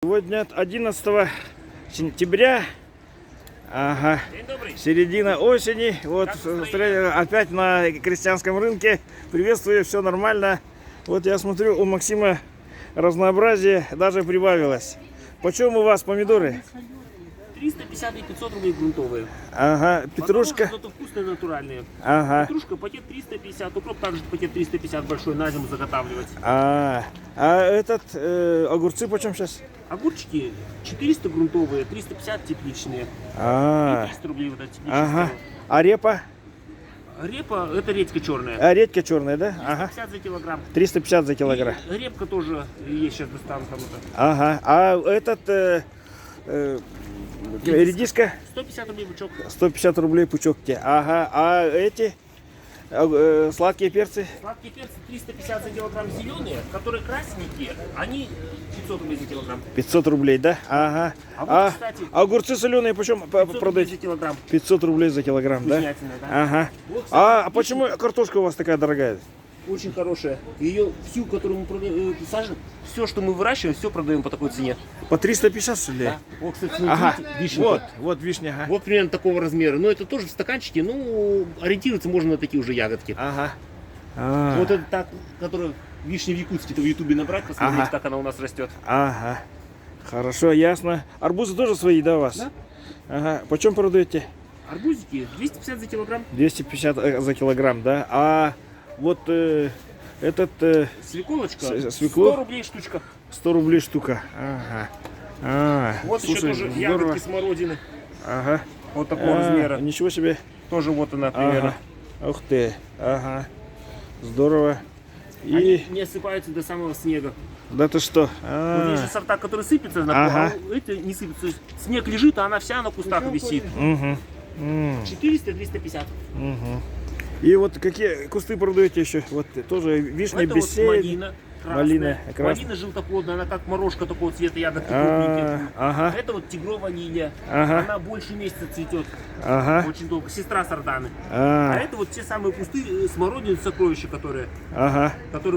Сегодня 11 сентября, ага, середина осени, вот опять на крестьянском рынке, приветствую, все нормально. Вот я смотрю, у Максима разнообразие даже прибавилось. Почем у вас помидоры? 350 и 500 рублей грунтовые. Ага, петрушка. Зато вкусные, натуральные. Ага. Петрушка пакет 350, укроп также пакет 350 большой, на зиму заготавливать. А этот огурцы почем сейчас? Огурчики 400 грунтовые, 350 тепличные. А, И 300 рублей вот эти тепличные. ага. А репа? Репа, это редька черная. А редька черная, да? 350 Ага. за килограмм. 350 за килограмм. И репка тоже есть, сейчас достану кому-то. Ага. А этот редиска? 150 рублей бычок. 150 рублей пучок тебе. Ага. А эти сладкие перцы? Сладкие перцы 350 за килограмм зеленые, которые красненькие, они 500 рублей за килограмм. 500 рублей, да? Ага. А вот, кстати, огурцы соленые почем 500 рублей продаете? за килограмм. 500 рублей за килограмм, да? Вкуснятина, да? Ага. Вот, кстати, А почему картошка у вас такая дорогая? Очень хорошая. Ее всю, которую мы продаем, все, что мы выращиваем, все продаем по такой цене. По 350, что ли? Да. Вот, кстати, Ага. смотрите, вишенка. Вот вишня, ага. Вот примерно такого размера. Но это тоже в стаканчике. Ну, ориентироваться можно на такие уже ягодки. Ага. Вот это так, которая вишня в Якутске, то в Ютубе набрать, посмотреть, Ага. как она у нас растет. Ага. Хорошо, ясно. Арбузы тоже свои, да, у вас? Да. Ага. Почем продаете? Арбузики 250 за килограмм. 250 за килограмм, да? А вот этот Свеколочка свеклу? 100 рублей штучка. 100 рублей штука. Ага. Вот еще Слушай, тоже здорово. ягодки смородины. Ага. Вот такого размера. Ничего себе. Тоже вот она примерно. Ага. Ух ты. Ага. Здорово. И Они не осыпаются до самого снега. да ты что? Вот есть же сорта, которые сыпятся, а эти не сыпятся. То есть снег лежит, а она вся на кустах висит. Угу. 400-350. Угу. И вот какие кусты продаете еще? Вот тоже вишня, Это вот бесед. малина. Малина, Красная. красная. Малина желтоплодная, она как морожка такого цвета, ягодки крупненькие. Ага. Это вот тигровая лилия. Ага. Она больше месяца цветет. Ага. Очень долго. Сестра сарданы. А это вот те самые кусты смородины сокровища, которые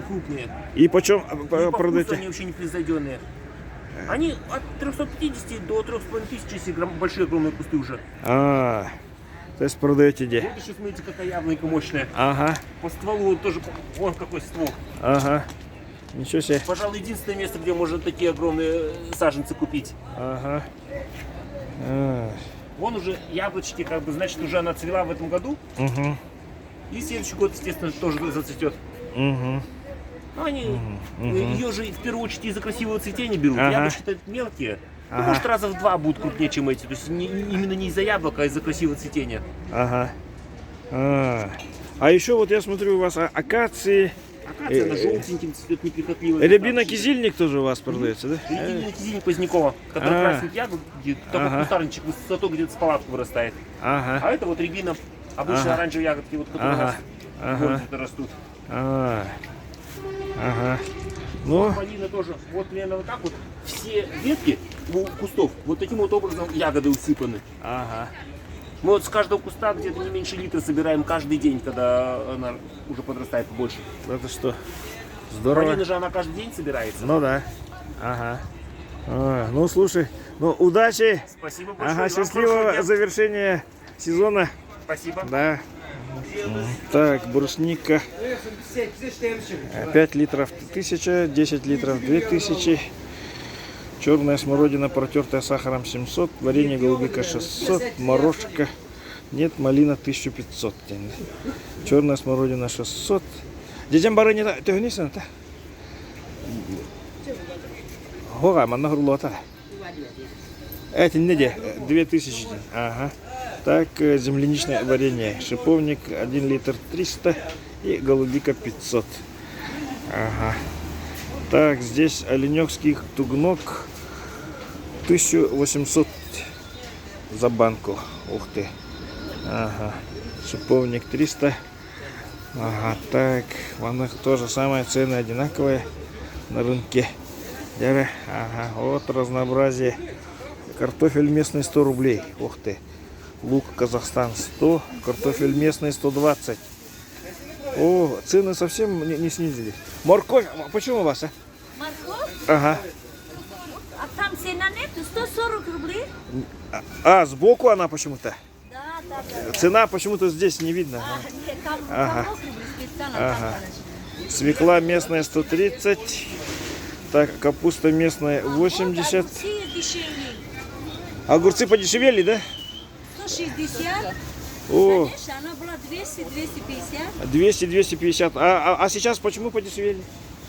крупные. И почем И по вкусу продаете? они вообще непревзойденные. Они от 350 до 3500, если большие огромные кусты уже. То есть продаете где? Вот еще смотрите, какая яблонька мощная. Ага. По стволу вот тоже, вон какой ствол. Ага. Ничего себе. Пожалуй, единственное место, где можно такие огромные саженцы купить. Ага. Вон уже яблочки, как бы, значит, уже она цвела в этом году. Угу. И следующий год, естественно, тоже зацветет. Угу. Но они ее же в первую очередь из-за красивого цветения берут. Ага. Яблочки-то мелкие. Ну, может, раза в 2 будут крупнее, чем эти. То есть именно не из-за яблока, а из-за красивого цветения. Ага. А еще вот я смотрю, у вас акации. Акация, она желтеньким цветет, неприхотливо. Рябина-кизильник тоже у вас продается, да? Кизильник Позднякова, который красит ягоды, такой кустарничек высотой где-то с палатку вырастает. Ага. А это вот рябина, обычно оранжевые ягодки, вот, которые у нас в городе растут. Ага. Ну, Малина тоже, вот примерно вот так вот, все ветки у кустов вот таким вот образом ягоды усыпаны. ага. Мы вот с каждого куста где-то не меньше литра собираем каждый день, когда она уже подрастает побольше. Это что? Здорово. Малина же она каждый день собирается. Ну да. Ага. Ну слушай, ну удачи. Спасибо большое. Ага, Вам хорошего счастливого дня. завершения сезона. Спасибо. Да. Так, брусника. 5 литров 1000, 10 литров 2000. Черная смородина, протертая сахаром 700. Варенье голубика 600. Морожка. Нет, малина 1500. Черная смородина 600. Дядям барыни, ты гнися, да? Гора, манна хурлота. Эти неде 2000. Ага. Так, земляничное варенье. Шиповник 1 литр 300 и голубика 500. Ага. Так, здесь оленёвский тугнок 1800 за банку. Ух ты. Ага. Шиповник 300. Ага, так, вон тоже самое, цены одинаковые на рынке. Ага, вот разнообразие. Картофель местный 100 рублей. Ух ты. Лук Казахстан 100, картофель местный 120. О, цены совсем не снизились. Морковь, почему у вас, а? Морковь, Ага. а там Цена нету, 140 рублей. А, сбоку она почему-то. Да, да, да. Цена почему-то здесь не видно. Нет, там Ага. рублей специально. Ага. Свекла местная 130. Так, капуста местная 80. Огурцы дешевле. Огурцы подешевели, да? 160. О, Конечно, она была 200-250. 200-250. А сейчас почему подешевели?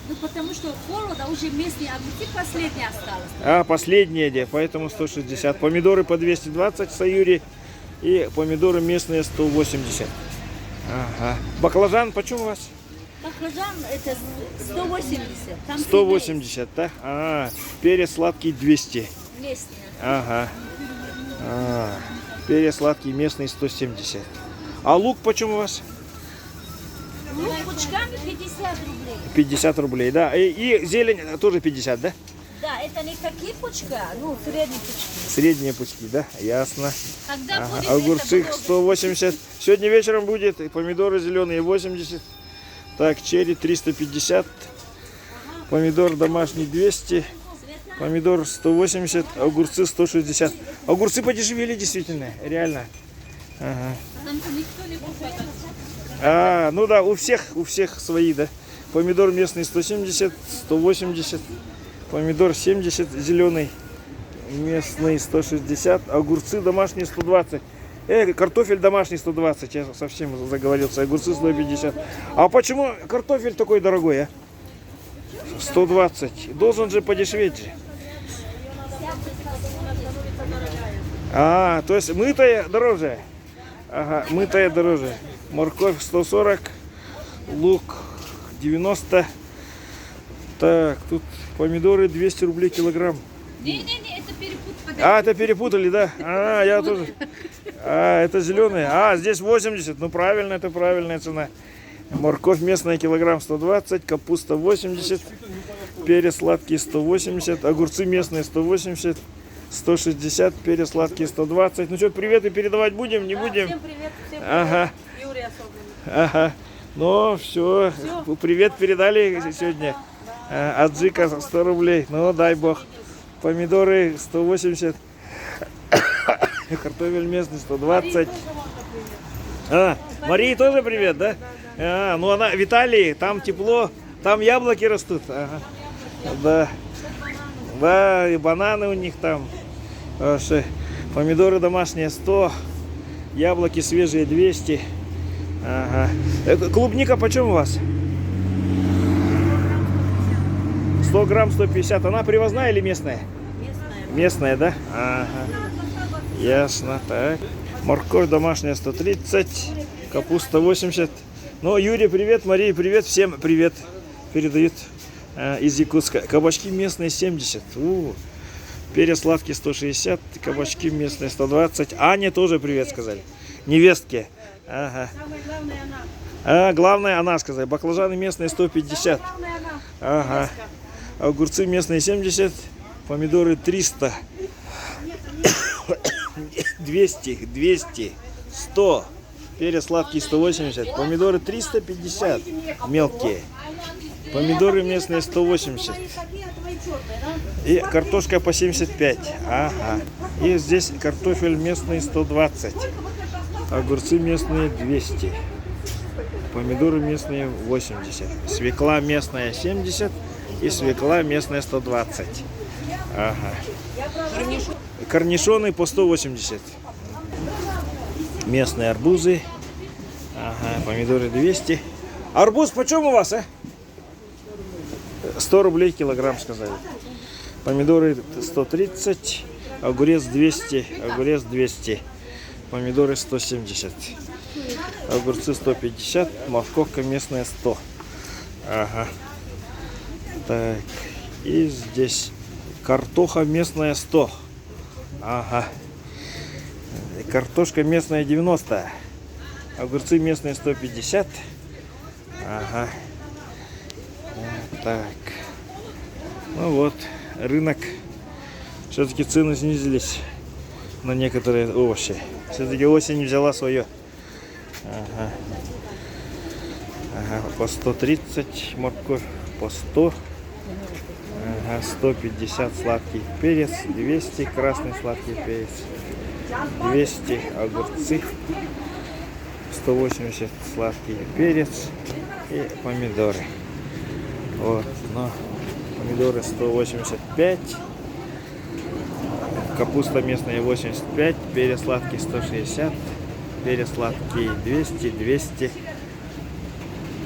Ну, потому что холода, уже местные огурцы последние осталось. А, последние, где, поэтому 160. Помидоры по 220 в Саюре. И помидоры местные 180. Ага. Баклажан почем у вас? Баклажан это 180. Там 180, да? А, перец сладкий 200. местные. Ага. А, перец сладкий местный 170. А лук почем у вас? Ну, пучками 50 рублей. 50 рублей, да. И зелень тоже 50, да? Да, это не какие пучка, ну, средние пучки. Средние пучки, да? Ясно. Когда Ага. будет Огурцы это 180. Сегодня вечером будет. И помидоры зеленые 80. Так, черри 350. Помидор домашний 200. Помидор 180. Огурцы 160. Огурцы подешевели действительно. Реально. Ага. Потому что никто не купает. А, ну да, у всех свои, да. Помидор местный 170, 180. Помидор 70 зеленый. Местный 160. Огурцы домашние 120. Картофель домашний 120. Я совсем заговорился. Огурцы 150. А почему картофель такой дорогой, а? 120. Должен же подешеветь же. А, то есть мытая дороже. Ага, мытая дороже. Морковь 140. Лук 90. Так, тут помидоры 200 рублей килограмм. Не-не-не, это перепутали. А, это перепутали, да? А, я тоже. А, это зеленые. А, здесь 80. Ну, правильно, это правильная цена. Морковь местная килограмм 120. Капуста 80. Перец сладкий 180. Огурцы местные 180. 160. Перец сладкий 120. Ну что, приветы передавать будем? Не будем? Всем привет, всем привет. Ага. Юрий особенно. Ага. Ну, все. Привет передали сегодня. От Джика 100 рублей. Ну, дай бог. Помидоры 180. Картофель местный 120. А, Марии тоже привет, да? А, ну она в Италии, там тепло, там яблоки растут. Ага. Да. Да, и бананы у них там. Помидоры домашние 100. Яблоки свежие 200. Ага. Клубника почем у вас? 100 грамм 150. Она привозная или местная? Местная. Местная, да? Ага. Ясно, так. Морковь домашняя 130. Капуста 80. Ну, Юрий, привет. Мария, привет. Всем привет. Передают из Якутска. Кабачки местные 70. Перец сладкий 160. Кабачки местные 120. Аня тоже привет сказали. Невестке. Ага. А, главное она сказала. Баклажаны местные 150. Ага. Огурцы местные 70. Помидоры 300. 200. 100. Перец сладкий 180. Помидоры 350. Мелкие. Помидоры местные 180. И картошка по 75. Ага. И здесь картофель местный 120. Огурцы местные 200. Помидоры местные 80. Свекла местная 70. И свекла местная 120. Ага. Корнишоны по 180. Местные арбузы. Ага, помидоры 200. Арбуз почем у вас, а? 100 рублей килограмм, сказали. Помидоры 130. Огурец 200. Огурец 200. Помидоры 170. Огурцы 150. Морковка местная 100. Ага. Так. И здесь картоха местная 100. Ага. Картошка местная 90. Огурцы местные 150. Ага. Так. Ну вот, рынок. Все-таки цены снизились на некоторые овощи. Все-таки осень взяла свое. Ага. Ага. По 130 морковь, по 100. Ага. Ага, 150 сладкий перец, 200 красный сладкий перец, 200 огурцы, 180 сладкий перец и помидоры. Вот, но помидоры 185, капуста местная 85, перец сладкий 160, перец сладкий 200.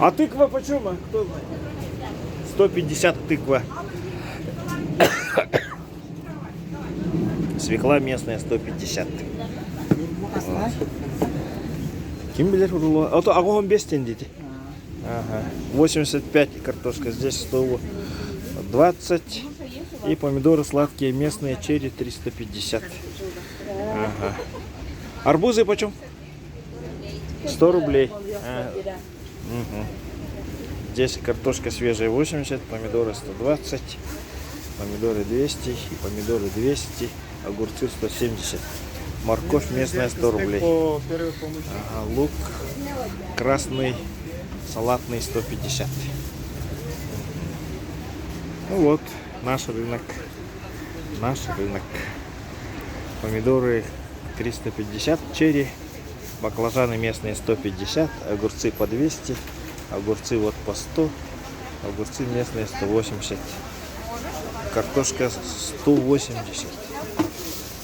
А тыква почем? Кто знает? 150 тыква. Свекла местная 150. Вот. Ким билер урулу? А то агон 5 тенге. Ага. 85 картошка, здесь 120. И помидоры сладкие местные, черри 350. Ага. Арбузы почем? 100 рублей. Угу. Здесь картошка свежая 80, помидоры 120, помидоры 200, и помидоры 200, огурцы 170. Морковь местная 100 рублей. Ага, лук красный, салатный 150. Ну вот, наш рынок. Помидоры 350, черри, баклажаны местные 150, огурцы по 200, огурцы вот по 100, огурцы местные 180, картошка 180.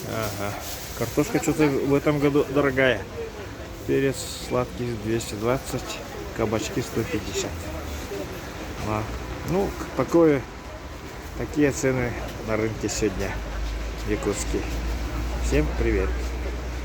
Ага. Картошка что-то в этом году дорогая. Перец сладкий 220, кабачки 150. Ну, такие цены на рынке сегодня в Якутске. Всем привет!